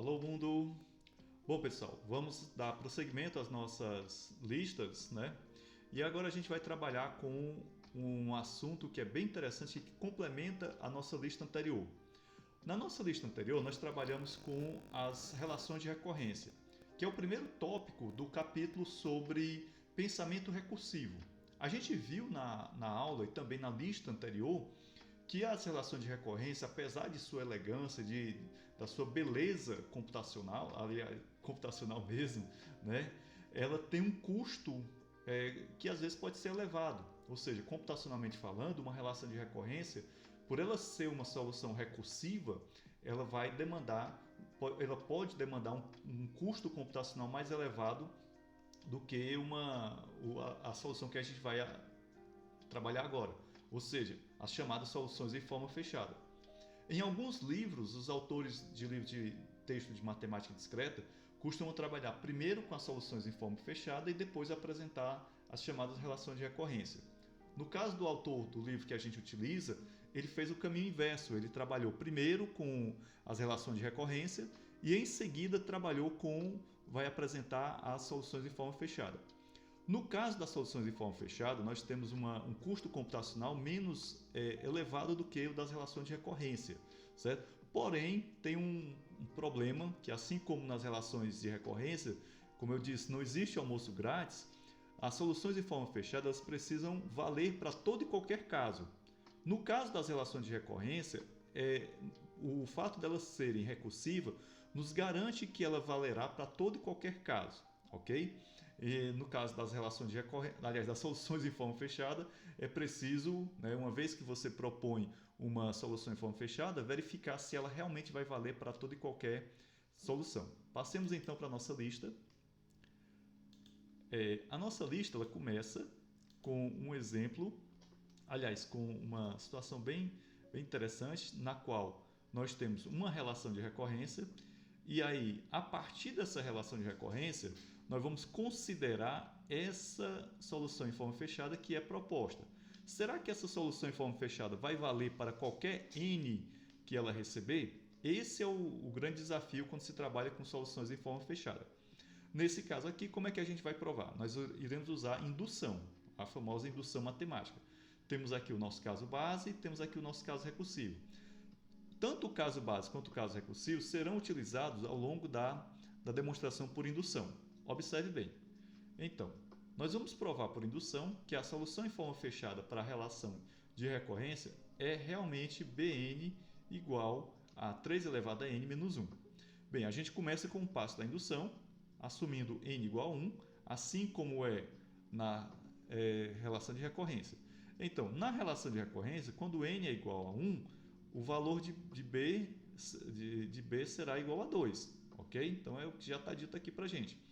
Alô mundo! Bom pessoal, vamos dar prosseguimento às nossas listas, né? E agora a gente vai trabalhar com um assunto que é bem interessante e que complementa a nossa lista anterior. Na nossa lista anterior nós trabalhamos com as relações de recorrência, que é o primeiro tópico do capítulo sobre pensamento recursivo. A gente viu na aula e também na lista anterior que as relações de recorrência, apesar de sua elegância, da sua beleza computacional, aliás, computacional mesmo, né, ela tem um custo que às vezes pode ser elevado. Ou seja, computacionalmente falando, uma relação de recorrência, por ela ser uma solução recursiva, ela pode demandar um custo computacional mais elevado do que a solução que a gente vai trabalhar agora, ou seja, as chamadas soluções em forma fechada. Em alguns livros, os autores de livros de texto de matemática discreta costumam trabalhar primeiro com as soluções em forma fechada e depois apresentar as chamadas relações de recorrência. No caso do autor do livro que a gente utiliza, ele fez o caminho inverso. Ele trabalhou primeiro com as relações de recorrência e em seguida vai apresentar as soluções em forma fechada. No caso das soluções em forma fechada, nós temos um custo computacional menos elevado do que o das relações de recorrência, certo? Porém, tem um problema que, assim como nas relações de recorrência, como eu disse, não existe almoço grátis. As soluções em forma fechada elas precisam valer para todo e qualquer caso. No caso das relações de recorrência, o fato delas serem recursivas nos garante que ela valerá para todo e qualquer caso. Ok? E no caso das relações de recorrência, aliás, das soluções em forma fechada, é preciso, né, uma vez que você propõe uma solução em forma fechada, verificar se ela realmente vai valer para toda e qualquer solução. Passemos então para a nossa lista. A nossa lista ela começa com um exemplo, aliás, com uma situação bem interessante, na qual nós temos uma relação de recorrência. E aí, a partir dessa relação de recorrência, nós vamos considerar essa solução em forma fechada que é proposta. Será que essa solução em forma fechada vai valer para qualquer n que ela receber? Esse é o grande desafio quando se trabalha com soluções em forma fechada. Nesse caso aqui, como é que a gente vai provar? Nós iremos usar indução, a famosa indução matemática. Temos aqui o nosso caso base e temos aqui o nosso caso recursivo. Tanto o caso base quanto o caso recursivo serão utilizados ao longo da demonstração por indução. Observe bem. Então, nós vamos provar por indução que a solução em forma fechada para a relação de recorrência é realmente Bn igual a 3 elevado a n menos 1. Bem, a gente começa com o passo da indução, assumindo n igual a 1, assim como é na relação de recorrência. Então, na relação de recorrência, quando n é igual a 1, o valor de B será igual a 2, ok? Então é o que já está dito aqui para a gente.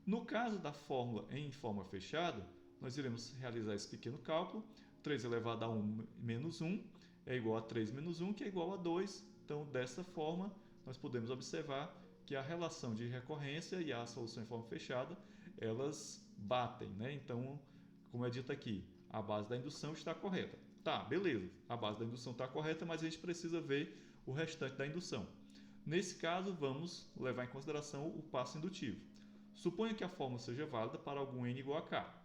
No caso da fórmula em forma fechada, nós iremos realizar esse pequeno cálculo. 3 elevado a 1 menos 1 é igual a 3 menos 1, que é igual a 2. Então, dessa forma, nós podemos observar que a relação de recorrência e a solução em forma fechada, elas batem, né? Então, como é dito aqui, a base da indução está correta. Tá, beleza, a base da indução está correta, mas a gente precisa ver o restante da indução. Nesse caso, vamos levar em consideração o passo indutivo. Suponha que a fórmula seja válida para algum n igual a k,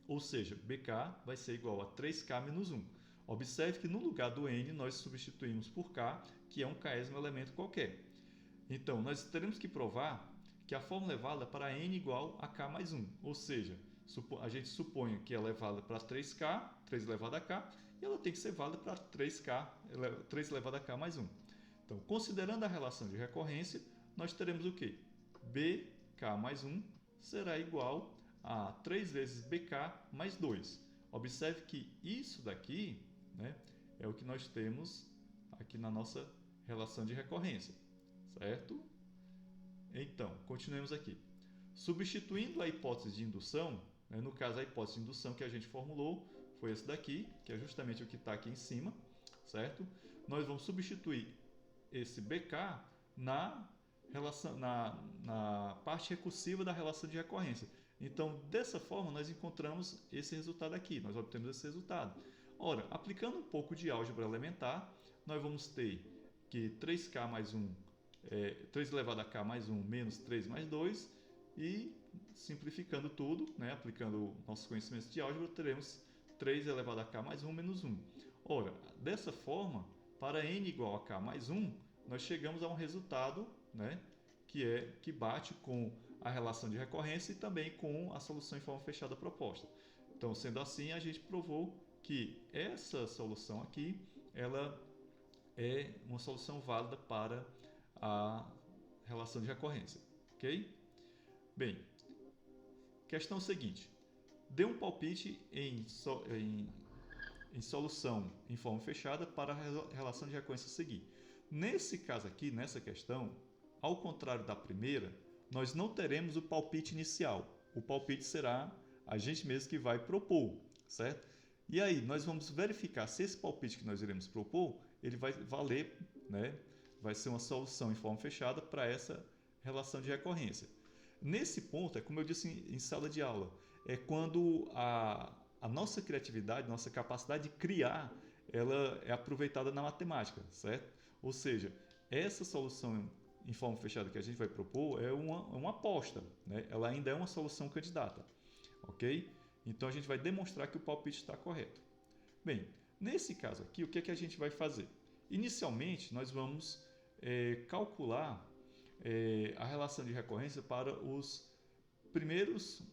ou seja, bk vai ser igual a 3k menos 1. Observe que no lugar do n nós substituímos por k, que é um késimo elemento qualquer. Então, nós teremos que provar que a fórmula é válida para n igual a k mais 1, ou seja, a gente supõe que ela é válida para 3k, 3 elevado a k, e ela tem que ser válida para 3 elevado a k mais 1. Então, considerando a relação de recorrência, nós teremos o quê? Bk mais 1 será igual a 3 vezes bk mais 2. Observe que isso daqui, né, é o que nós temos aqui na nossa relação de recorrência, certo? Então, continuemos aqui. Substituindo a hipótese de indução, né, no caso a hipótese de indução que a gente formulou foi esse daqui, que é justamente o que está aqui em cima, certo? Nós vamos substituir esse BK na parte recursiva da relação de recorrência. Então, dessa forma, nós encontramos esse resultado aqui, nós obtemos esse resultado. Ora, aplicando um pouco de álgebra elementar, nós vamos ter que 3k mais 1 3 elevado a k mais 1 menos 3 mais 2 e simplificando tudo, né, aplicando nossos conhecimentos de álgebra, teremos 3 elevado a k mais 1 menos 1. Ora, dessa forma, para n igual a k mais 1, nós chegamos a um resultado, né, que bate com a relação de recorrência e também com a solução em forma fechada proposta. Então, sendo assim, a gente provou que essa solução aqui, ela é uma solução válida para a relação de recorrência, ok? Bem, questão seguinte. Dê um palpite em solução em forma fechada para a relação de recorrência a seguir. Nesse caso aqui, nessa questão, ao contrário da primeira, nós não teremos o palpite inicial. O palpite será a gente mesmo que vai propor, certo? E aí, nós vamos verificar se esse palpite que nós iremos propor, ele vai valer, né? Vai ser uma solução em forma fechada para essa relação de recorrência. Nesse ponto, é como eu disse em sala de aula, é quando a nossa criatividade, nossa capacidade de criar, ela é aproveitada na matemática, certo? Ou seja, essa solução em forma fechada que a gente vai propor é uma aposta, né? Ela ainda é uma solução candidata, ok? Então a gente vai demonstrar que o palpite está correto. Bem, nesse caso aqui, o que é que a gente vai fazer? Inicialmente, nós vamos calcular a relação de recorrência para os primeiros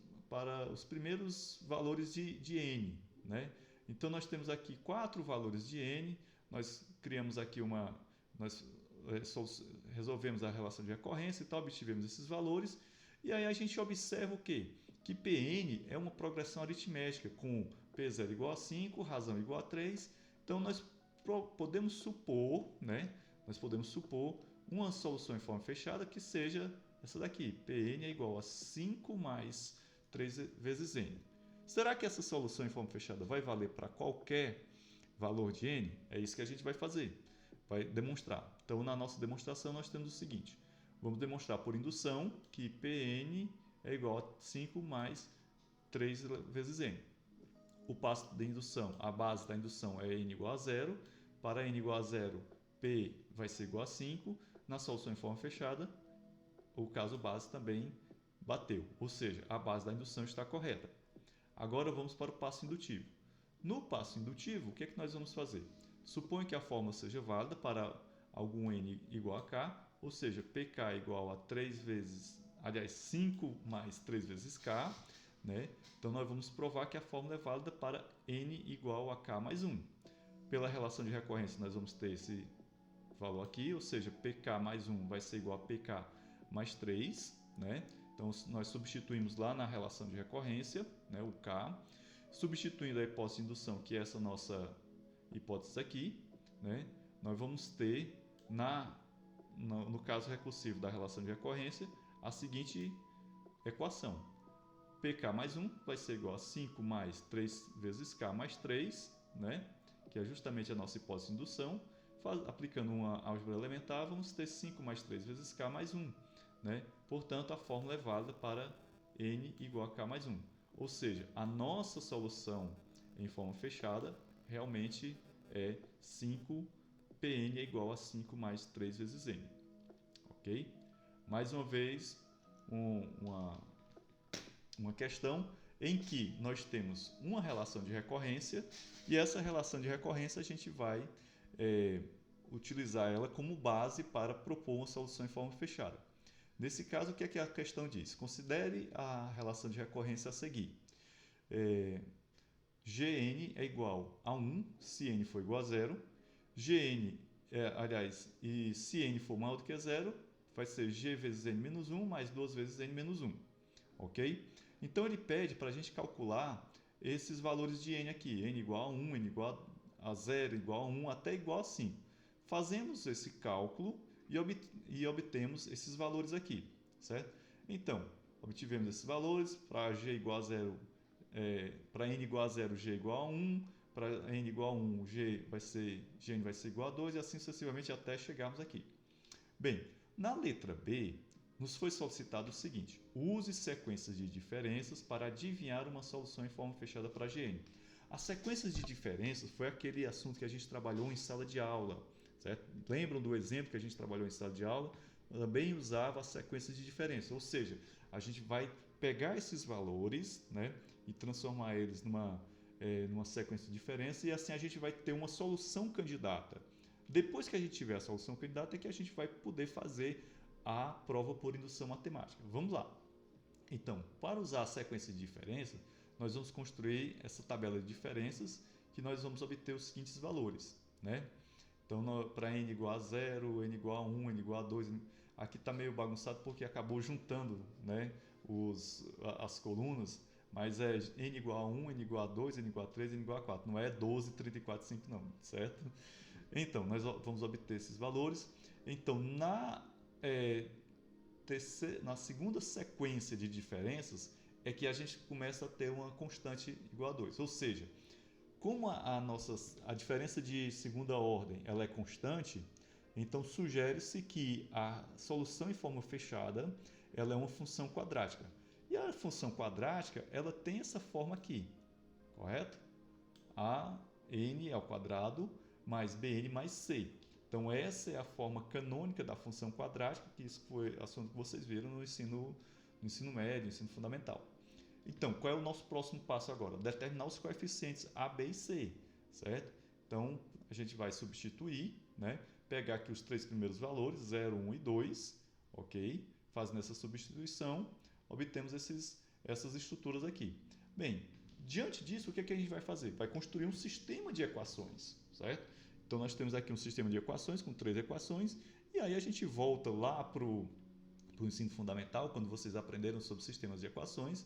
valores de n, né? Então nós temos aqui 4 valores de n, nós criamos aqui nós resolvemos a relação de recorrência e tal, obtivemos esses valores, e aí a gente observa o quê? Que Pn é uma progressão aritmética com P0 igual a 5, razão igual a 3, então nós podemos supor, né? Nós podemos supor uma solução em forma fechada que seja essa daqui, Pn é igual a 5 mais 3 vezes n. Será que essa solução em forma fechada vai valer para qualquer valor de n? É isso que a gente vai fazer, vai demonstrar. Então, na nossa demonstração, nós temos o seguinte. Vamos demonstrar por indução que Pn é igual a 5 mais 3 vezes n. O passo da indução, a base da indução é n igual a 0. Para n igual a 0, P vai ser igual a 5. Na solução em forma fechada, o caso base também bateu, ou seja, a base da indução está correta. Agora vamos para o passo indutivo. No passo indutivo, o que é que nós vamos fazer? Suponha que a fórmula seja válida para algum n igual a k, ou seja, pk é igual a 5 mais 3 vezes k, né? Então nós vamos provar que a fórmula é válida para n igual a k mais 1. Pela relação de recorrência, nós vamos ter esse valor aqui, ou seja, pk mais 1 vai ser igual a pk mais 3, né? Então, nós substituímos lá na relação de recorrência, né, o K, substituindo a hipótese de indução, que é essa nossa hipótese aqui, né, nós vamos ter, no caso recursivo da relação de recorrência, a seguinte equação. pk mais 1 vai ser igual a 5 mais 3 vezes k mais 3, né, que é justamente a nossa hipótese de indução. Aplicando uma álgebra elementar, vamos ter 5 mais 3 vezes k mais 1. Né? Portanto, a fórmula é válida para n igual a k mais 1. Ou seja, a nossa solução em forma fechada realmente é 5, Pn é igual a 5 mais 3 vezes n. Ok? Mais uma vez, uma questão em que nós temos uma relação de recorrência e essa relação de recorrência a gente vai utilizar ela como base para propor uma solução em forma fechada. Nesse caso, o que é que a questão diz? Considere a relação de recorrência a seguir. Gn é igual a 1 se n for igual a 0. E se n for maior do que 0, vai ser g vezes n menos 1 mais 2 vezes n menos 1. Ok? Então, ele pede para a gente calcular esses valores de n aqui. N igual a 1, n igual a 0, igual a 1, até igual a 5. Fazemos esse cálculo e obtemos esses valores aqui, certo? Então, obtivemos esses valores, para g igual a 0, para n igual a 0, g igual a 1, para n igual a 1, gn vai ser igual a 2 e assim sucessivamente até chegarmos aqui. Bem, na letra B, nos foi solicitado o seguinte: use sequências de diferenças para adivinhar uma solução em forma fechada para Gn. As sequências de diferenças foi aquele assunto que a gente trabalhou em sala de aula, certo? Lembram do exemplo que a gente trabalhou em sala de aula? também usava a sequência de diferença, ou seja, a gente vai pegar esses valores, né, e transformar eles numa sequência de diferença, e assim a gente vai ter uma solução candidata. Depois que a gente tiver a solução candidata é que a gente vai poder fazer a prova por indução matemática. Vamos lá. Então, para usar a sequência de diferença, nós vamos construir essa tabela de diferenças que nós vamos obter os seguintes valores, né? Então, para n igual a 0, n igual a 1, n igual a 2, aqui está meio bagunçado porque acabou juntando, né, as colunas, mas é n igual a 1, n igual a 2, n igual a 3, n igual a 4, não é 12, 34, 5 não, certo? Então, nós vamos obter esses valores. Então, na segunda sequência de diferenças é que a gente começa a ter uma constante igual a 2, ou seja, como a diferença de segunda ordem ela é constante, então sugere-se que a solução em forma fechada ela é uma função quadrática. E a função quadrática ela tem essa forma aqui, correto? A n ao quadrado mais bn mais c. Então essa é a forma canônica da função quadrática, que isso foi assunto que vocês viram no ensino médio, no ensino fundamental. Então, qual é o nosso próximo passo agora? Determinar os coeficientes A, B e C, certo? Então, a gente vai substituir, né? Pegar aqui os três primeiros valores, 0, 1 e 2, ok? Fazendo essa substituição, obtemos essas estruturas aqui. Bem, diante disso, o que a gente vai fazer? Vai construir um sistema de equações, certo? Então, nós temos aqui um sistema de equações com 3 equações, e aí a gente volta lá para o ensino fundamental, quando vocês aprenderam sobre sistemas de equações,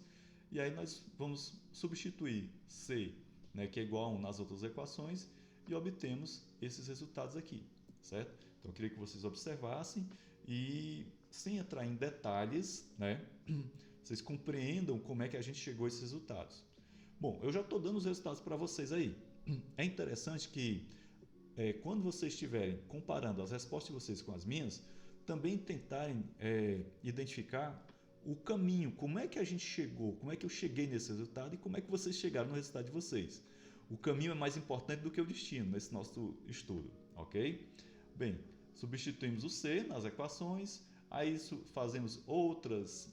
e aí nós vamos substituir C, né, que é igual a 1 nas outras equações, e obtemos esses resultados aqui, certo? Então eu queria que vocês observassem e, sem entrar em detalhes, né, vocês compreendam como é que a gente chegou a esses resultados. Bom, eu já estou dando os resultados para vocês aí. É interessante que quando vocês estiverem comparando as respostas de vocês com as minhas, também tentarem identificar o caminho, como é que a gente chegou, como é que eu cheguei nesse resultado e como é que vocês chegaram no resultado de vocês. O caminho é mais importante do que o destino nesse nosso estudo, ok? Bem, substituímos o C nas equações, aí fazemos outras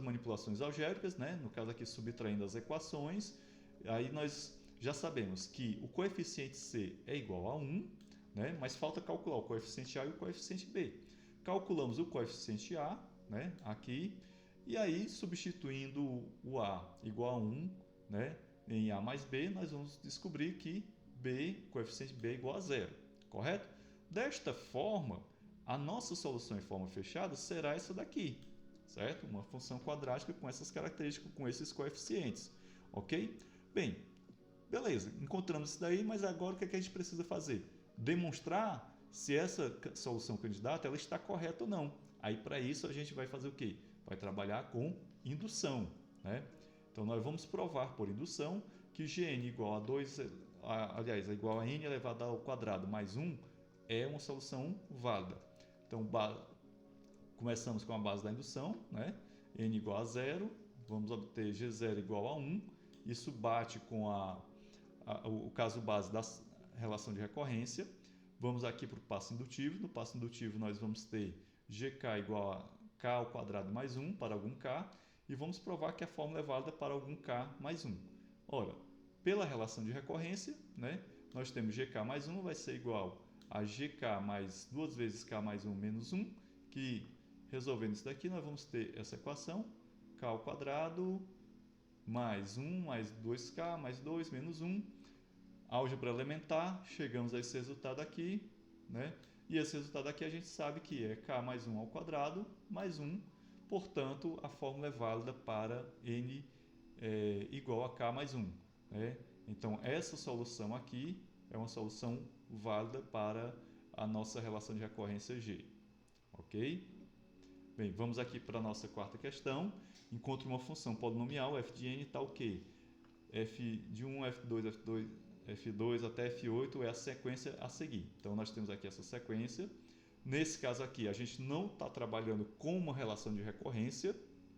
manipulações algébricas, né? No caso aqui subtraindo as equações, aí nós já sabemos que o coeficiente C é igual a 1, né? Mas falta calcular o coeficiente A e o coeficiente B. Calculamos o coeficiente A, né, aqui, e aí substituindo o A igual a 1, né, em A mais B, nós vamos descobrir que coeficiente B é igual a 0, correto? Desta forma, a nossa solução em forma fechada será essa daqui, certo? Uma função quadrática com essas características, com esses coeficientes, ok? Bem, beleza, encontramos isso daí, mas agora o que a gente precisa fazer? Demonstrar se essa solução candidata ela está correta ou não. Aí, para isso, a gente vai fazer o quê? Vai trabalhar com indução, né? Então, nós vamos provar por indução que Gn igual a 2, aliás, é igual a n elevado ao quadrado mais 1 é uma solução válida. Então, começamos com a base da indução, né? N igual a 0, vamos obter G0 igual a 1. Isso bate com o caso base da relação de recorrência. Vamos aqui para o passo indutivo. No passo indutivo, nós vamos ter gk igual a k ao quadrado mais 1 para algum k, e vamos provar que a fórmula é válida para algum k mais 1. Ora, pela relação de recorrência, né, nós temos gk mais 1 vai ser igual a gk mais 2 vezes k mais 1 menos 1, que resolvendo isso daqui, nós vamos ter essa equação, k ao quadrado mais 1 mais 2k mais 2 menos 1. Álgebra elementar, chegamos a esse resultado aqui, né? E esse resultado aqui a gente sabe que é k mais 1 ao quadrado mais 1, portanto, a fórmula é válida para n igual a k mais 1. Né? Então, essa solução aqui é uma solução válida para a nossa relação de recorrência G. Ok? Bem, vamos aqui para a nossa quarta questão. Encontre uma função polinomial f de n tal que f de 1, f2, f2 até f8 é a sequência a seguir. Então, nós temos aqui essa sequência. Nesse caso aqui, a gente não está trabalhando com uma relação de recorrência,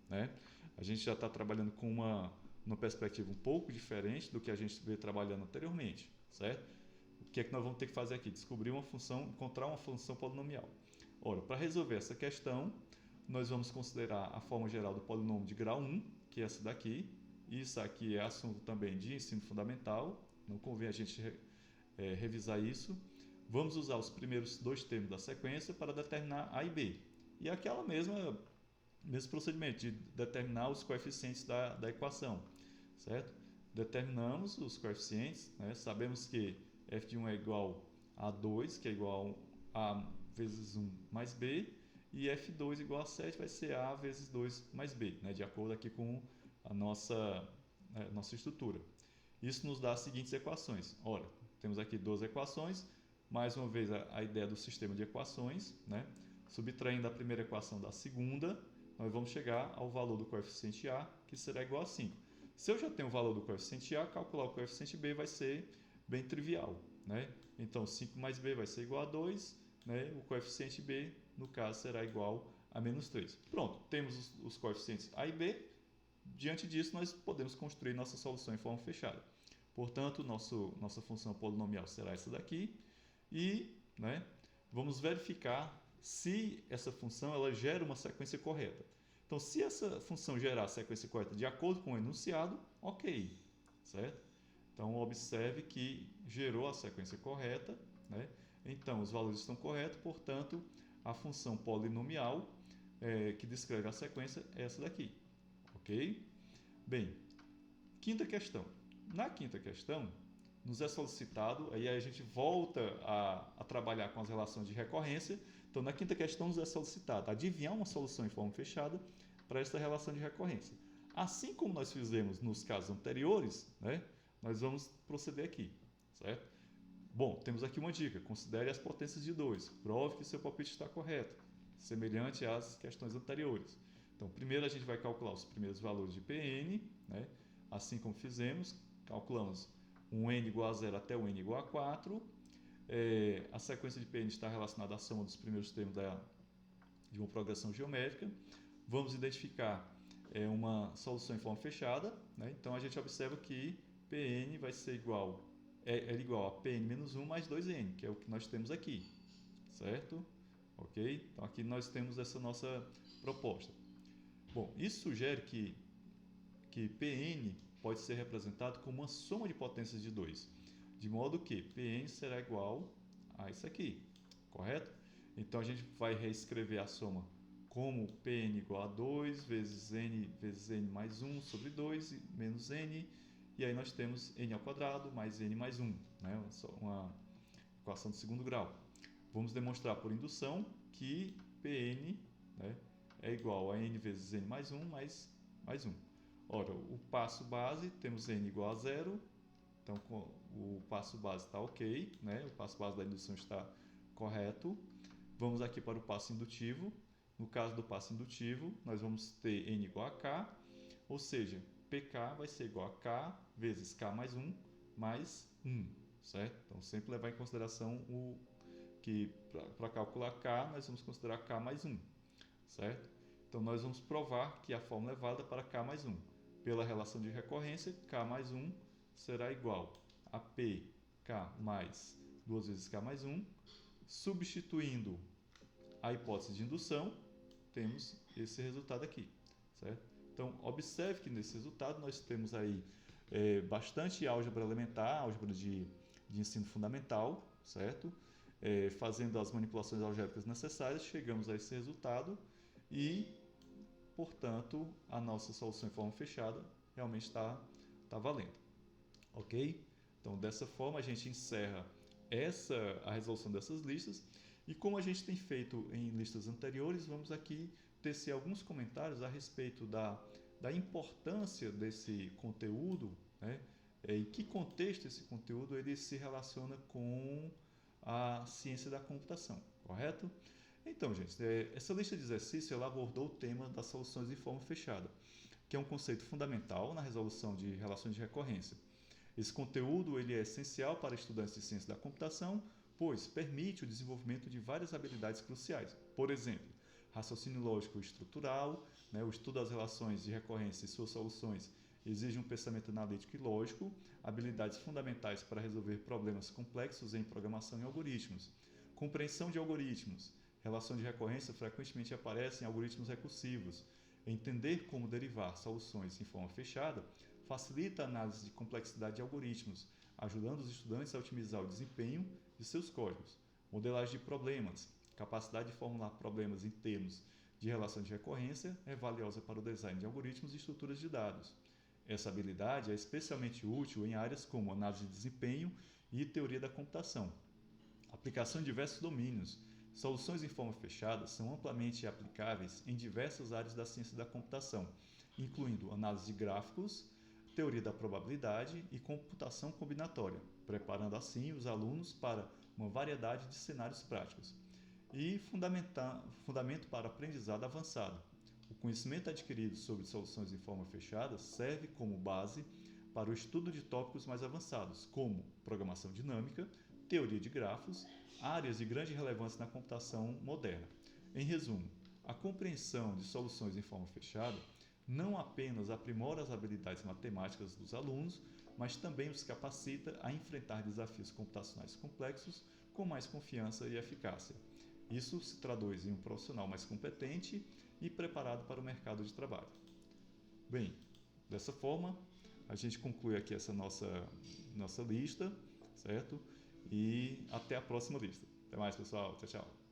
né? A gente já está trabalhando com uma perspectiva um pouco diferente do que a gente veio trabalhando anteriormente, certo? O que é que nós vamos ter que fazer aqui? Descobrir uma função, encontrar uma função polinomial. Ora, para resolver essa questão, nós vamos considerar a forma geral do polinômio de grau 1, que é essa daqui. Isso aqui é assunto também de ensino fundamental, não convém a gente revisar isso. Vamos usar os primeiros dois termos da sequência para determinar A e B. E aquela mesmo procedimento de determinar os coeficientes da equação, certo? Determinamos os coeficientes, né? Sabemos que f de 1 é igual a 2, que é igual a vezes 1 mais b, e f2 igual a 7 vai ser a vezes 2 mais b, né? De acordo aqui com a nossa estrutura. Isso nos dá as seguintes equações. Ora, temos aqui duas equações, mais uma vez a ideia do sistema de equações, né? Subtraindo a primeira equação da segunda, nós vamos chegar ao valor do coeficiente A, que será igual a 5. Se eu já tenho o valor do coeficiente A, calcular o coeficiente B vai ser bem trivial, né? Então, 5 mais B vai ser igual a 2, né? O coeficiente B, no caso, será igual a menos 3. Pronto, temos os coeficientes A e B. Diante disso, nós podemos construir nossa solução em forma fechada. Portanto, nossa função polinomial será essa daqui. E, né, vamos verificar se essa função ela gera uma sequência correta. Então, se essa função gerar a sequência correta de acordo com o enunciado, ok, certo? Então, observe que gerou a sequência correta, né? Então, os valores estão corretos, portanto, a função polinomial que descreve a sequência é essa daqui, ok? Bem, quinta questão. Na quinta questão, nos é solicitado, aí a gente volta a trabalhar com as relações de recorrência. Então, na quinta questão, nos é solicitado adivinhar uma solução em forma fechada para esta relação de recorrência. Assim como nós fizemos nos casos anteriores, né, nós vamos proceder aqui, certo? Bom, temos aqui uma dica. Considere as potências de 2. Prove que seu palpite está correto, semelhante às questões anteriores. Então, primeiro a gente vai calcular os primeiros valores de Pn, né? Assim como fizemos, calculamos um n igual a 0 até o n igual a 4. A sequência de Pn está relacionada à soma dos primeiros termos de uma progressão geométrica. Vamos identificar uma solução em forma fechada, né? Então, a gente observa que Pn vai ser igual a Pn menos 1 mais 2n, que é o que nós temos aqui, certo? Ok? Então, aqui nós temos essa nossa proposta. Bom, isso sugere que Pn pode ser representado como uma soma de potências de 2, de modo que Pn será igual a isso aqui, correto? Então, a gente vai reescrever a soma como Pn igual a 2 vezes n mais 1 sobre 2 menos n, e aí nós temos n ao quadrado mais n mais 1, né? Uma equação de segundo grau. Vamos demonstrar por indução que Pn, né, é igual a n vezes n mais 1 mais 1. Ora, o passo base, temos n igual a 0, então o passo base está ok, né? O passo base da indução está correto. Vamos aqui para o passo indutivo. No caso do passo indutivo, nós vamos ter n igual a k, ou seja, pk vai ser igual a k vezes k mais 1 mais 1, certo? Então, sempre levar em consideração que para calcular k, nós vamos considerar k mais 1, certo? Então, nós vamos provar que a fórmula é válida para k mais 1. Pela relação de recorrência, k mais 1 será igual a pk mais 2 vezes k mais 1. Substituindo a hipótese de indução, temos esse resultado aqui, certo? Então, observe que nesse resultado nós temos aí bastante álgebra elementar, álgebra de ensino fundamental, certo? Fazendo as manipulações algébricas necessárias, chegamos a esse resultado e, portanto, a nossa solução em forma fechada realmente está valendo, ok? Então, dessa forma, a gente encerra a resolução dessas listas. E como a gente tem feito em listas anteriores, vamos aqui tecer alguns comentários a respeito da importância desse conteúdo, né? Em que contexto esse conteúdo ele se relaciona com a ciência da computação, correto? Então, gente, essa lista de exercícios ela abordou o tema das soluções em forma fechada, que é um conceito fundamental na resolução de relações de recorrência. Esse conteúdo ele é essencial para estudantes de ciência da computação, pois permite o desenvolvimento de várias habilidades cruciais. Por exemplo, raciocínio lógico estrutural, né, o estudo das relações de recorrência e suas soluções exige um pensamento analítico e lógico, habilidades fundamentais para resolver problemas complexos em programação e algoritmos, compreensão de algoritmos, Relação de recorrência frequentemente aparece em algoritmos recursivos. Entender como derivar soluções em forma fechada facilita a análise de complexidade de algoritmos, ajudando os estudantes a otimizar o desempenho de seus códigos. Modelagem de problemas. Capacidade de formular problemas em termos de relação de recorrência é valiosa para o design de algoritmos e estruturas de dados. Essa habilidade é especialmente útil em áreas como análise de desempenho e teoria da computação. Aplicação em diversos domínios. Soluções em forma fechada são amplamente aplicáveis em diversas áreas da ciência da computação, incluindo análise de gráficos, teoria da probabilidade e computação combinatória, preparando assim os alunos para uma variedade de cenários práticos. E fundamento para aprendizado avançado. O conhecimento adquirido sobre soluções em forma fechada serve como base para o estudo de tópicos mais avançados, como programação dinâmica, teoria de grafos, áreas de grande relevância na computação moderna. Em resumo, a compreensão de soluções em forma fechada não apenas aprimora as habilidades matemáticas dos alunos, mas também os capacita a enfrentar desafios computacionais complexos com mais confiança e eficácia. Isso se traduz em um profissional mais competente e preparado para o mercado de trabalho. Bem, dessa forma, a gente conclui aqui essa nossa lista, certo? E até a próxima lista. Até mais, pessoal. Tchau, tchau.